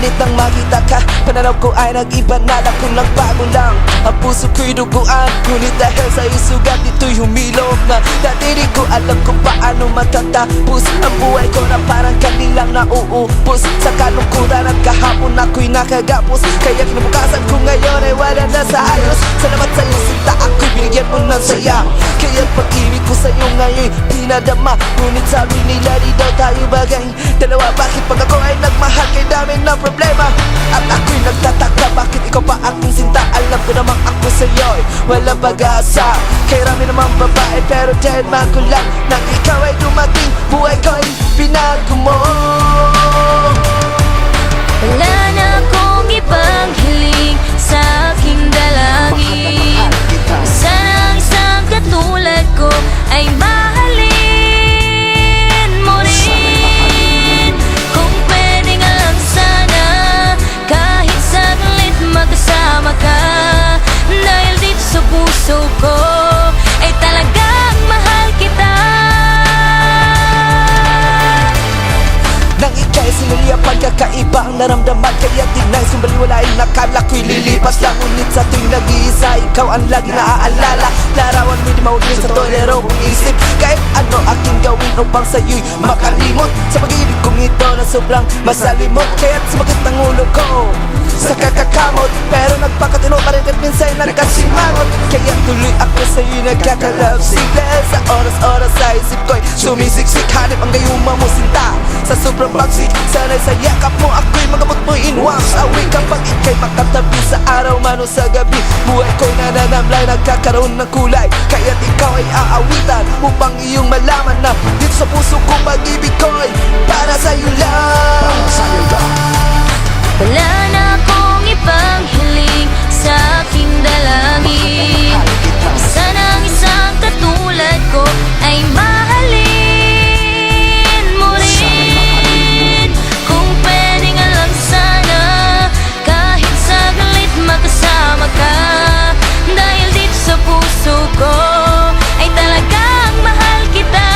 Ngunit nang makita ka, pananaw ko ay nag-iba na lang. Kung nagbago lang ang puso ko'y duguan, ngunit dahil sa isugat ito'y humilok na. Dati di ko alam kung paano matatapos ang buhay ko na parang kanilang nauupos sa kalungkutan at kahapon ako'y nakagapos. Kaya kinabukasan ko ngayon ay wala na sa ayos. Salamat sa'yo sinta, ako'y binigyan mo ng saya. Kaya pag-ibig ko sa'yo ngayon pinadama, ngunit sabi nila di daw tayo bagay dalawa. Bakit pag ako ay nagmahal kay dami ng problema? At ako'y nagtataka, bakit ikaw pa aking sinta? Alam ko namang ako sa'yo'y walang pag-asa. Kay rami namang babae pero dahil mahal ko lang nang ikaw ay dumating, buhay ko'y binago mo. Wala na akong ibang hiling sa aking dalangin. Sana ang isang katulad ko ay mahalin mo rin. Kung pwede nga lang sana, kahit saglit magkasama ka. Dahil dito sa puso ko ay talagang mahal kita. Nang ika'y sinuli ang pagkakaiba ang naramdaman, kaya tinay sumbaliwalain, nakala ko'y lilipas lang. Ngunit sa tuwing nag-iisa, ikaw ang lagi naaalala. Larawan mo di maulit sa tolero kong isip, kahit ano aking gawin upang sa'yo'y makalimot. Sa pag-ibig kong ito na sobrang masalimot, kaya't sumakit ang ulo ko sa kakakamot, pero nagpakatino pa rin at minsan nagkasimangot. Kaya tuloy ako sa'yo'y nagkakalapsik, dahil sa oras-oras sa isip ko'y sumisiksik. Hanip ang gayuma mo sinta sa sobrang pagsik. Sana'y sa yakap mo ako'y magamot mo inwang away. Kapag ika'y makatabi sa araw man o sa gabi, buhay ko'y nananamlay, nagkakaroon ng kulay. Kaya't ikaw ay aawitan upang iyong malaman na dito sa puso ko pag-ibig ko'y para sa'yo lang. Wala na akong ibang hiling sa aking dalangin. Sana ang isang katulad ko ay mahalin mo rin. Kung pwede nga lang sana, kahit saglit magkasama ka. Dahil dito sa puso ko ay talagang mahal kita.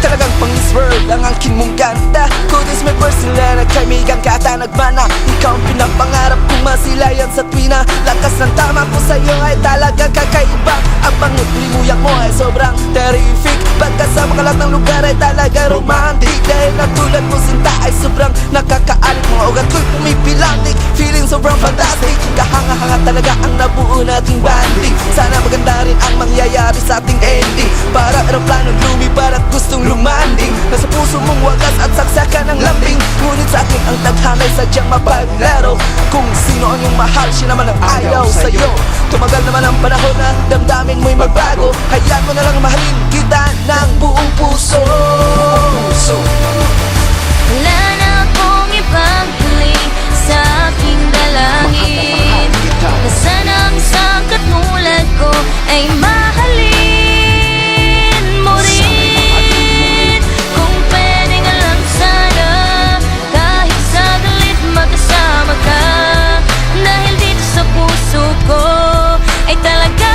Talagang pang-world ang angkin mong ganda. Kudis may personal na kaibigan ka at nagmana. Ikaw ang pinapangarap kong masilayan sa tuwina. Lakas ng tama ko sa'yo ay talaga kakaiba. Ang bangot limuyak mo ay sobrang terrific. Pagkasama ka lang ng lugar ay talaga romantic. Dahil natulad mo sinta ay sobrang nakakaalit. Mga ugat ko'y pumipilantik, feeling sobrang fantastic. Kahanga-hanga talaga ang nabuo nating banding. Sana maganda rin ang mangyayari sa ating ending. Para aeroplano lumipad at gustong lumanding. Nasa puso mong wagas at saksakan ng lambing. Ngunit sa akin ang tadhana'y sadyang mapaglaro. Kung sino ang iyong mahal, siya naman ang ayaw sa'yo. Tumagal naman ang panahon na damdamin mo'y magbago. Hayaan mo na lang mahalin kita ng buong puso. Wala na akong ibang hiling sa aking dalangin. Na sana ang isang katulad ko ay mahalin mo rin. Kung pwede nga lang sana, kahit saglit magkasama ka. Dahil dito sa puso ko ay talaga